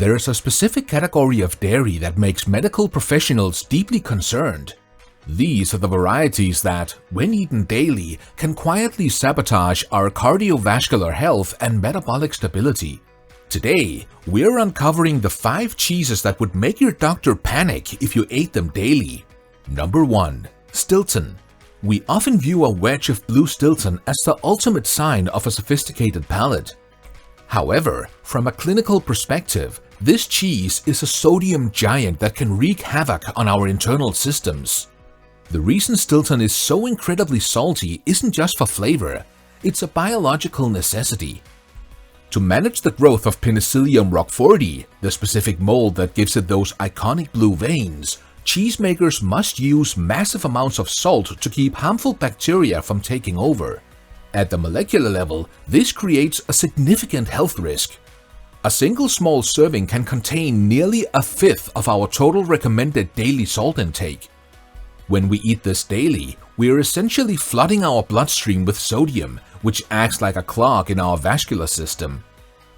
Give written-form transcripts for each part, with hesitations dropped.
There's a specific category of dairy that makes medical professionals deeply concerned. These are the varieties that, when eaten daily, can quietly sabotage our cardiovascular health and metabolic stability. Today, we're uncovering the 5 cheeses that would make your doctor panic if you ate them daily. Number 1. Stilton. We often view a wedge of blue Stilton as the ultimate sign of a sophisticated palate. However, from a clinical perspective, this cheese is a sodium giant that can wreak havoc on our internal systems. The reason Stilton is so incredibly salty isn't just for flavor, it's a biological necessity. To manage the growth of Penicillium roqueforti, the specific mold that gives it those iconic blue veins, cheesemakers must use massive amounts of salt to keep harmful bacteria from taking over. At the molecular level, this creates a significant health risk. A single small serving can contain nearly a fifth of our total recommended daily salt intake. When we eat this daily, we are essentially flooding our bloodstream with sodium, which acts like a clog in our vascular system.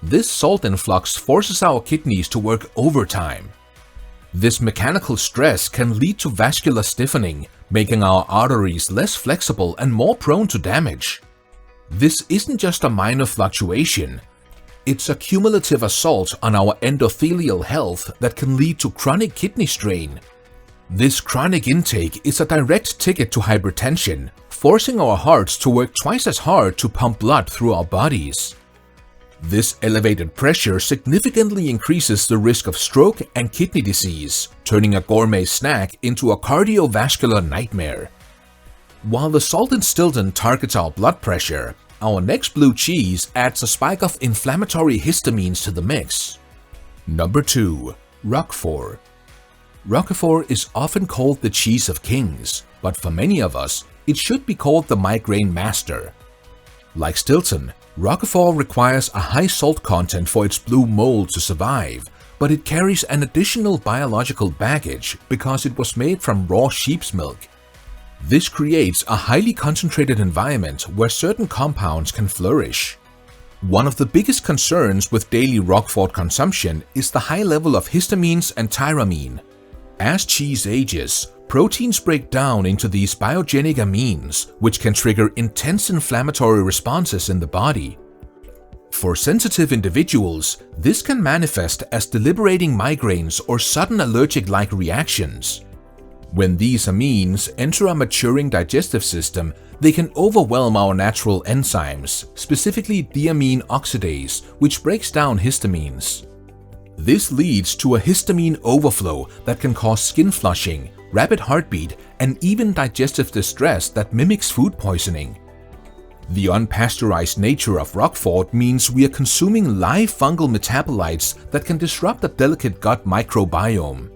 This salt influx forces our kidneys to work overtime. This mechanical stress can lead to vascular stiffening, making our arteries less flexible and more prone to damage. This isn't just a minor fluctuation. It's a cumulative assault on our endothelial health that can lead to chronic kidney strain. This chronic intake is a direct ticket to hypertension, forcing our hearts to work twice as hard to pump blood through our bodies. This elevated pressure significantly increases the risk of stroke and kidney disease, turning a gourmet snack into a cardiovascular nightmare. While the salted Stilton targets our blood pressure, our next blue cheese adds a spike of inflammatory histamines to the mix. Number 2. Roquefort. Roquefort is often called the cheese of kings, but for many of us, it should be called the migraine master. Like Stilton, Roquefort requires a high salt content for its blue mold to survive, but it carries an additional biological baggage because it was made from raw sheep's milk. This creates a highly concentrated environment where certain compounds can flourish. One of the biggest concerns with daily Roquefort consumption is the high level of histamines and tyramine. As cheese ages, proteins break down into these biogenic amines, which can trigger intense inflammatory responses in the body. For sensitive individuals, this can manifest as deliberating migraines or sudden allergic-like reactions. When these amines enter a maturing digestive system, they can overwhelm our natural enzymes, specifically diamine oxidase, which breaks down histamines. This leads to a histamine overflow that can cause skin flushing, rapid heartbeat, and even digestive distress that mimics food poisoning. The unpasteurized nature of Roquefort means we are consuming live fungal metabolites that can disrupt the delicate gut microbiome.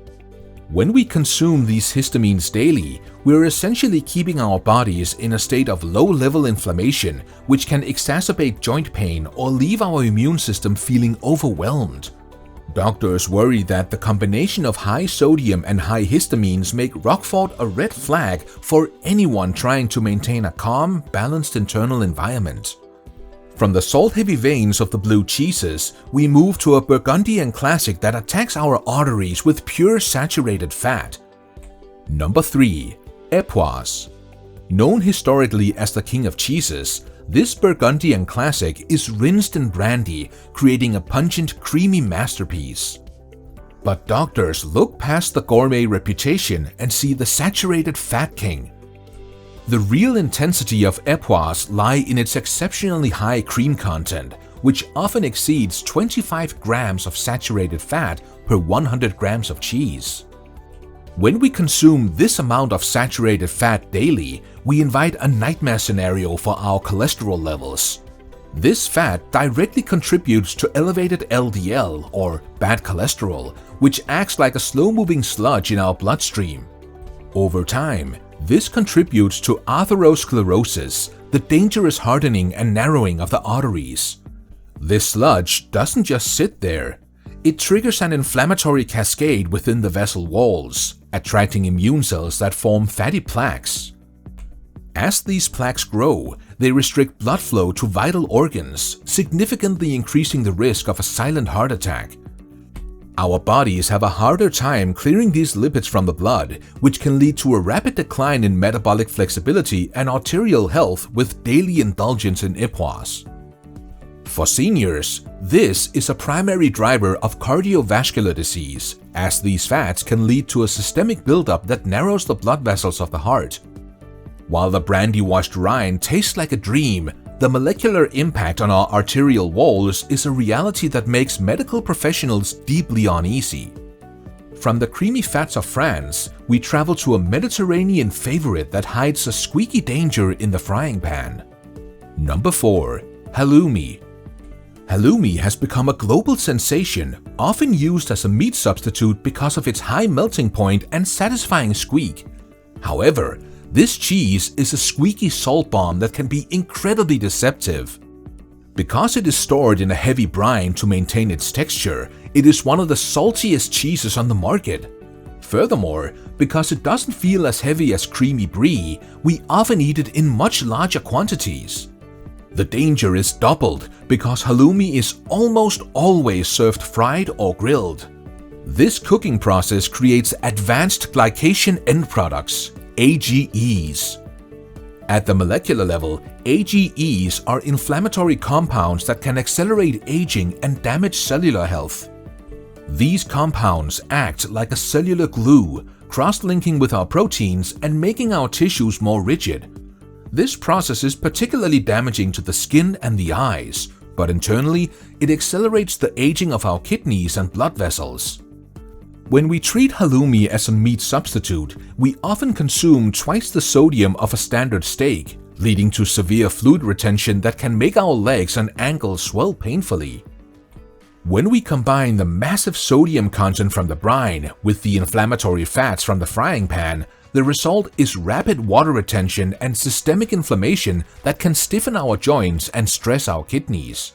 When we consume these histamines daily, we're essentially keeping our bodies in a state of low-level inflammation, which can exacerbate joint pain or leave our immune system feeling overwhelmed. Doctors worry that the combination of high sodium and high histamines make Roquefort a red flag for anyone trying to maintain a calm, balanced internal environment. From the salt-heavy veins of the blue cheeses, we move to a Burgundian classic that attacks our arteries with pure saturated fat. Number 3. Epoisses. Known historically as the king of cheeses, this Burgundian classic is rinsed in brandy, creating a pungent, creamy masterpiece. But doctors look past the gourmet reputation and see the saturated fat king. The real intensity of Epoisses lie in its exceptionally high cream content, which often exceeds 25 grams of saturated fat per 100 grams of cheese. When we consume this amount of saturated fat daily, we invite a nightmare scenario for our cholesterol levels. This fat directly contributes to elevated LDL, or bad cholesterol, which acts like a slow-moving sludge in our bloodstream. Over time, this contributes to atherosclerosis, the dangerous hardening and narrowing of the arteries. This sludge doesn't just sit there. It triggers an inflammatory cascade within the vessel walls, attracting immune cells that form fatty plaques. As these plaques grow, they restrict blood flow to vital organs, significantly increasing the risk of a silent heart attack. Our bodies have a harder time clearing these lipids from the blood, which can lead to a rapid decline in metabolic flexibility and arterial health with daily indulgence in IPWAS. For seniors, this is a primary driver of cardiovascular disease, as these fats can lead to a systemic buildup that narrows the blood vessels of the heart. While the brandy-washed rind tastes like a dream, the molecular impact on our arterial walls is a reality that makes medical professionals deeply uneasy. From the creamy fats of France, we travel to a Mediterranean favorite that hides a squeaky danger in the frying pan. Number 4. Halloumi. Halloumi has become a global sensation, often used as a meat substitute because of its high melting point and satisfying squeak. However, this cheese is a squeaky salt bomb that can be incredibly deceptive. Because it is stored in a heavy brine to maintain its texture, it is one of the saltiest cheeses on the market. Furthermore, because it doesn't feel as heavy as creamy brie, we often eat it in much larger quantities. The danger is doubled because halloumi is almost always served fried or grilled. This cooking process creates advanced glycation end products, AGEs. At the molecular level, AGEs are inflammatory compounds that can accelerate aging and damage cellular health. These compounds act like a cellular glue, cross-linking with our proteins and making our tissues more rigid. This process is particularly damaging to the skin and the eyes, but internally, it accelerates the aging of our kidneys and blood vessels. When we treat halloumi as a meat substitute, we often consume twice the sodium of a standard steak, leading to severe fluid retention that can make our legs and ankles swell painfully. When we combine the massive sodium content from the brine with the inflammatory fats from the frying pan, the result is rapid water retention and systemic inflammation that can stiffen our joints and stress our kidneys.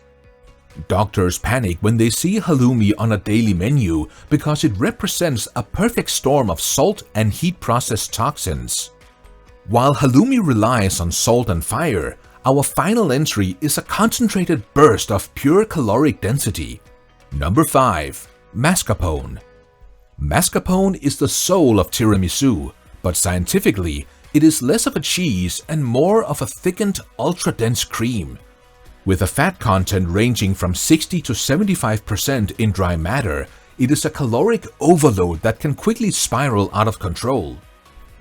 Doctors panic when they see halloumi on a daily menu because it represents a perfect storm of salt and heat-processed toxins. While halloumi relies on salt and fire, our final entry is a concentrated burst of pure caloric density. Number 5. Mascarpone. Mascarpone is the soul of tiramisu, but scientifically, it is less of a cheese and more of a thickened, ultra-dense cream. With a fat content ranging from 60 to 75% in dry matter, it is a caloric overload that can quickly spiral out of control.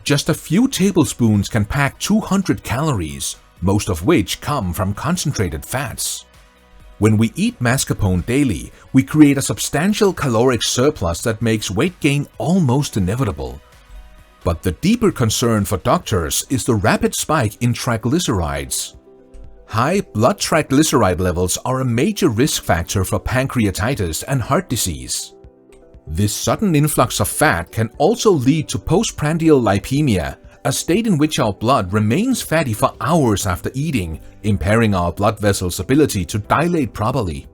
Just a few tablespoons can pack 200 calories, most of which come from concentrated fats. When we eat mascarpone daily, we create a substantial caloric surplus that makes weight gain almost inevitable. But the deeper concern for doctors is the rapid spike in triglycerides. High blood triglyceride levels are a major risk factor for pancreatitis and heart disease. This sudden influx of fat can also lead to postprandial lipemia, a state in which our blood remains fatty for hours after eating, impairing our blood vessels' ability to dilate properly.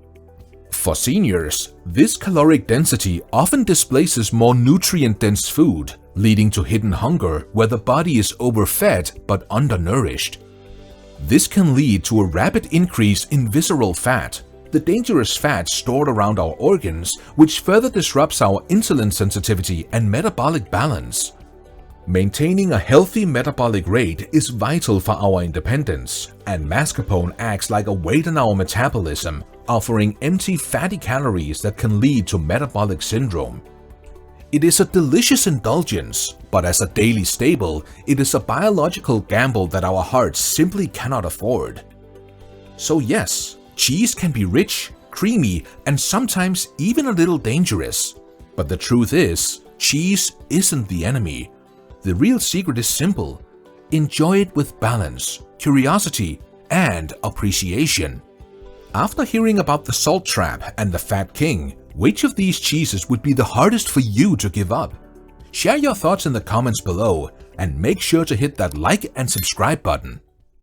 For seniors, this caloric density often displaces more nutrient-dense food, leading to hidden hunger where the body is overfed but undernourished. This can lead to a rapid increase in visceral fat, the dangerous fat stored around our organs, which further disrupts our insulin sensitivity and metabolic balance. Maintaining a healthy metabolic rate is vital for our independence, and mascarpone acts like a weight on our metabolism, offering empty fatty calories that can lead to metabolic syndrome. It is a delicious indulgence, but as a daily staple, it is a biological gamble that our hearts simply cannot afford. So yes, cheese can be rich, creamy, and sometimes even a little dangerous. But the truth is, cheese isn't the enemy. The real secret is simple. Enjoy it with balance, curiosity, and appreciation. After hearing about the salt trap and the fat king, which of these cheeses would be the hardest for you to give up? Share your thoughts in the comments below and make sure to hit that like and subscribe button.